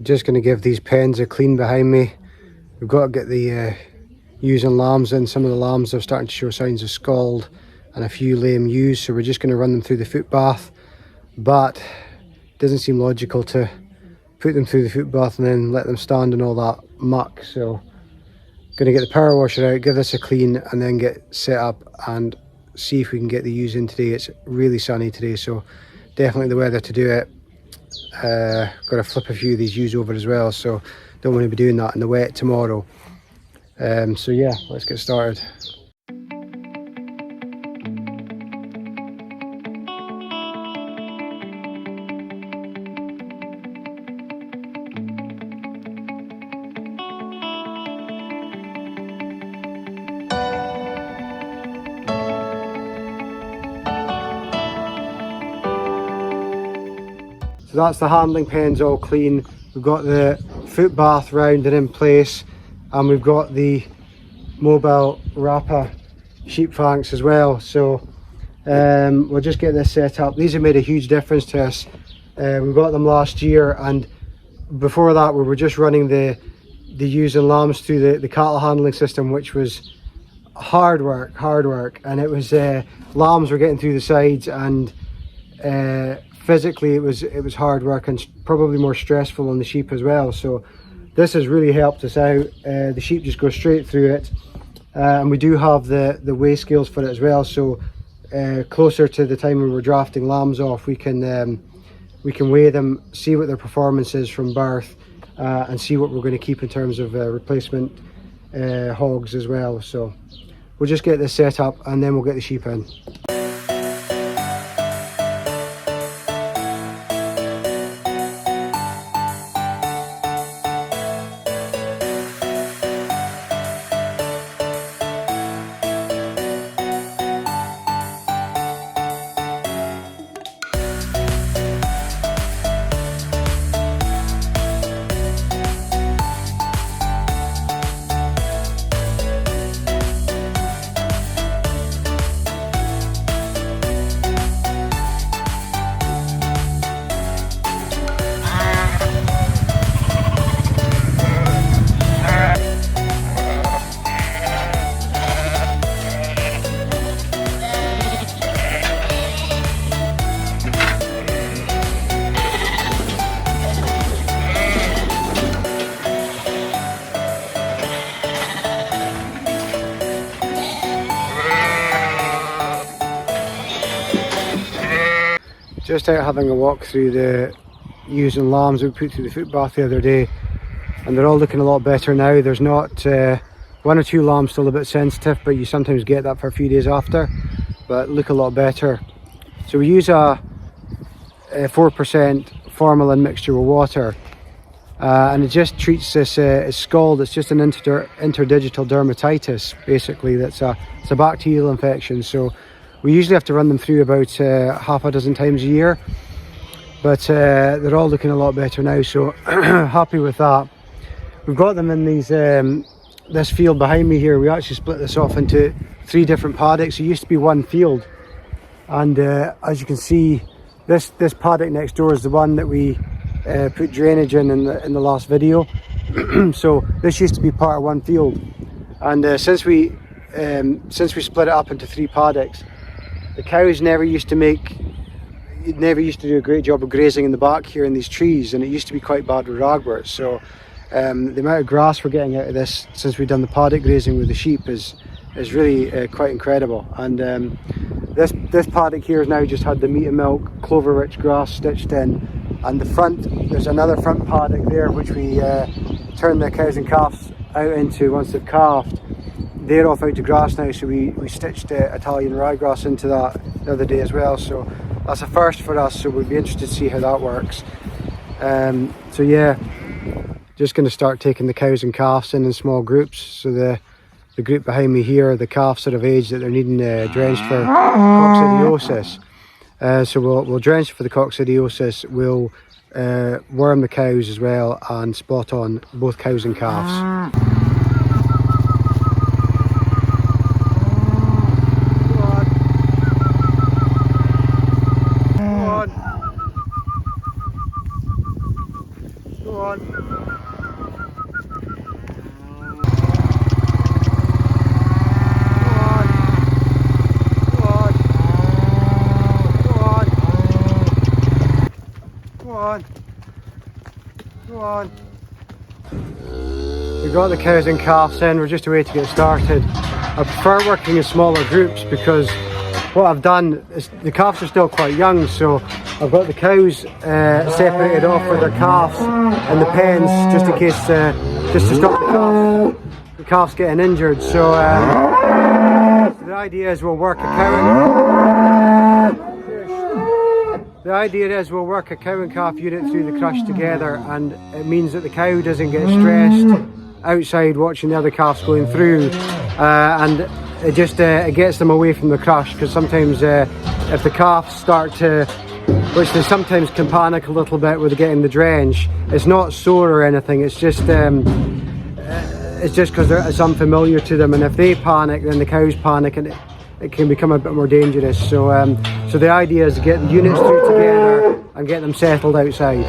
Just going to give these pens a clean behind me. We've got to get the ewes and lambs in. Some of the lambs are starting to show signs of scald and a few lame ewes, so we're just going to run them through the foot bath. But it doesn't seem logical to put them through the foot bath and then let them stand in all that muck. So going to get the power washer out, give this a clean, and then get set up and see if we can get the ewes in today. It's really sunny today, so definitely the weather to do it. Got to flip a few of these ewes over as well, so don't want to be doing that in the wet tomorrow. So yeah, let's get started. So that's the handling pens all clean. We've got the foot bath round and in place, and we've got the mobile Rappa sheep fangs as well. So we'll just get this set up. These have made a huge difference to us. We got them last year, and before that we were just running the ewes and lambs through the cattle handling system, which was hard work, and it was lambs were getting through the sides, and physically it was hard work and probably more stressful on the sheep as well. So this has really helped us out. The sheep just go straight through it, and we do have the weigh scales for it as well, so closer to the time when we're drafting lambs off, we can weigh them, see what their performance is from birth, and see what we're going to keep in terms of replacement hogs as well. So we'll just get this set up and then we'll get the sheep in. Just out having a walk through the ewes and lambs we put through the foot bath the other day, and they're all looking a lot better now. There's not one or two lambs still a bit sensitive, but you sometimes get that for a few days after, but look a lot better. So we use a 4% formalin mixture with water, and it just treats this scald. It's just an interdigital dermatitis basically. It's a bacterial infection, so we usually have to run them through about half a dozen times a year, but they're all looking a lot better now, so happy with that. We've got them in these this field behind me here. We actually split this off into 3 different paddocks. It used to be one field, and as you can see, this paddock next door is the one that we put drainage in the last video. So this used to be part of one field, and since we split it up into 3 paddocks, the cows never used to do a great job of grazing in the back here in these trees, and it used to be quite bad with ragworts. So the amount of grass we're getting out of this since we've done the paddock grazing with the sheep is really quite incredible. And this paddock here has now just had the meat and milk clover rich grass stitched in, and the front, there's another front paddock there which we turn the cows and calves out into once they've calved. They're off out to grass now, so we stitched Italian ryegrass into that the other day as well, so that's a first for us, so we'd be interested to see how that works. So yeah, just going to start taking the cows and calves in small groups. So the group behind me here, the calves sort of age that they're needing drenched for coccidiosis. So we'll drench for the coccidiosis, we'll worm the cows as well, and spot on both cows and calves. on. Go on. We've got the cows and calves in, we're just away to get started. I prefer working in smaller groups because what I've done is the calves are still quite young, so I've got the cows separated off with their calves in the pens just in case, just to stop the calves getting injured. So the idea is we'll work a cow and calf unit through the crush together, and it means that the cow doesn't get stressed outside watching the other calves going through, and it just it gets them away from the crush, because sometimes if the calves start to, which they sometimes can panic a little bit with getting the drench, it's not sore or anything, it's just because it's unfamiliar to them, and if they panic then the cows panic and it can become a bit more dangerous. So so the idea is to get the units through together and get them settled outside.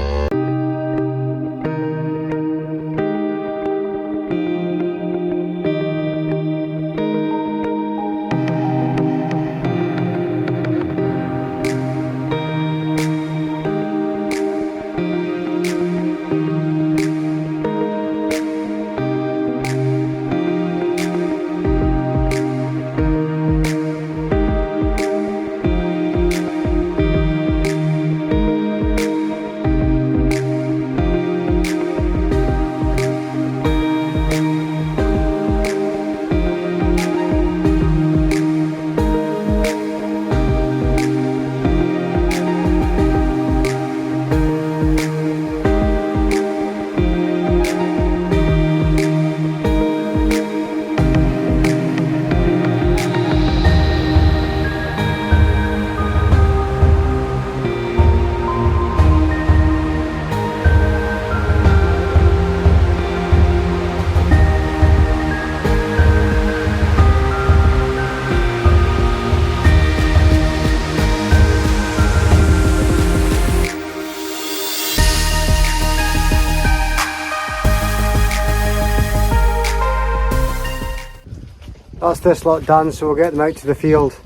That's this lot done, so we'll get them out to the field.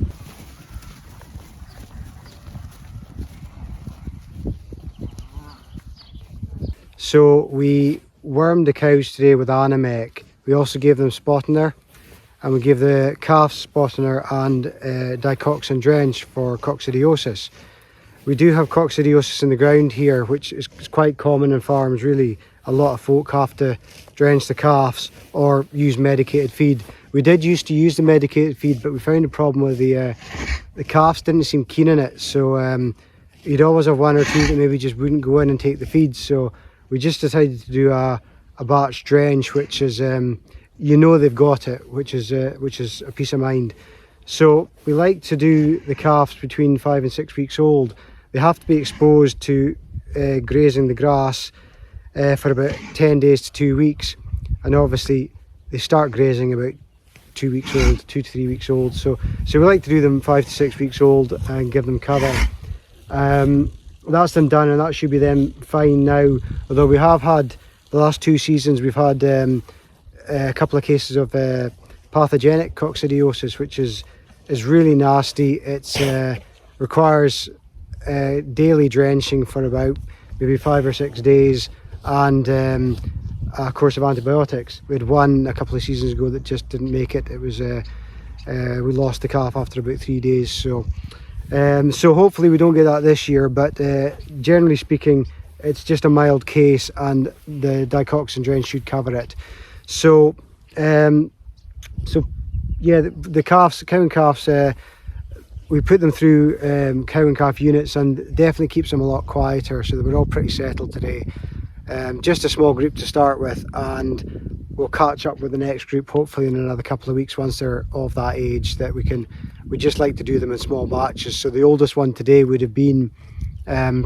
So we wormed the cows today with Animec. We also gave them Spottener, and we gave the calves Spottener and dicoxin drench for coccidiosis. We do have coccidiosis in the ground here, which is quite common in farms really. A lot of folk have to drench the calves or use medicated feed. We did used to use the medicated feed, but we found a problem with the calves didn't seem keen on it. So you'd always have one or two that maybe just wouldn't go in and take the feed. So we just decided to do a batch drench, which is you know they've got it, which is a peace of mind. So we like to do the calves between 5 and 6 weeks old. They have to be exposed to grazing the grass for about 10 days to 2 weeks, and obviously they start grazing about 2 weeks old, 2 to 3 weeks old. So we like to do them 5 to 6 weeks old and give them cover. That's them done, and that should be them fine now. Although we have had the last 2 seasons, we've had a couple of cases of pathogenic coccidiosis, which is really nasty. It's requires daily drenching for about maybe 5 or 6 days, and a course of antibiotics. We had one a couple of seasons ago that just didn't make it. It was we lost the calf after about 3 days. So hopefully we don't get that this year, but generally speaking it's just a mild case, and the dicoxin drench should cover it. So yeah, the calves, cow and calves, we put them through cow and calf units, and definitely keeps them a lot quieter, so they were all pretty settled today. Just a small group to start with, and we'll catch up with the next group hopefully in another couple of weeks once they're of that age that we just like to do them in small batches. So the oldest one today would have been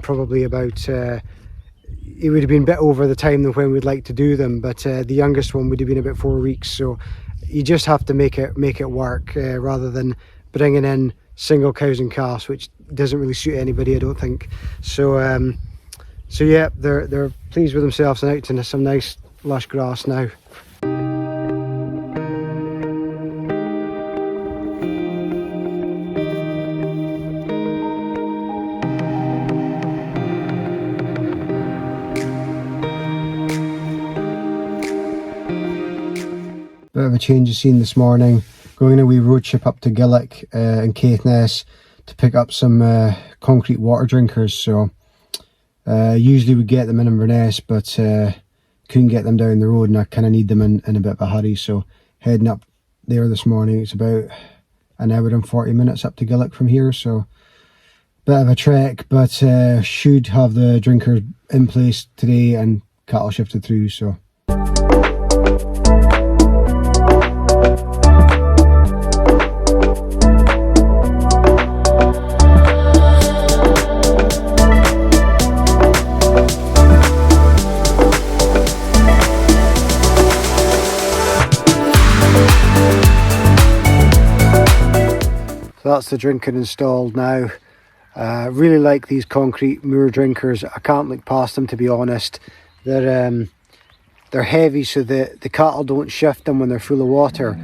probably about it would have been a bit over the time than when we'd like to do them, but the youngest one would have been about 4 weeks. So you just have to make it work rather than bringing in single cows and calves, which doesn't really suit anybody, I don't think. So So yeah, they're pleased with themselves and out into some nice lush grass now. Bit of a change of scene this morning. Going on a wee road trip up to Gillick and Caithness to pick up some concrete water drinkers. So usually we get them in Inverness, but couldn't get them down the road, and I kind of need them in a bit of a hurry. So heading up there this morning. It's about an hour and 40 minutes up to Gillick from here. So bit of a trek, but should have the drinkers in place today and cattle shifted through. So. So that's the drinker installed now. Really like these concrete moor drinkers. I can't look past them, to be honest. They're heavy, so the cattle don't shift them when they're full of water.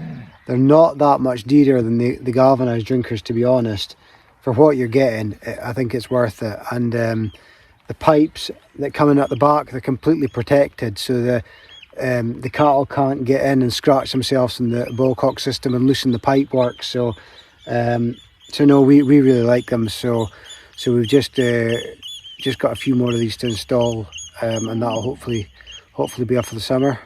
They're not that much dearer than the galvanised drinkers, to be honest. For what you're getting, I think it's worth it. And the pipes that come in at the back, they're completely protected, so the cattle can't get in and scratch themselves in the ballcock system and loosen the pipe work. So no, we really like them. So we've just got a few more of these to install, and that'll hopefully be up for the summer.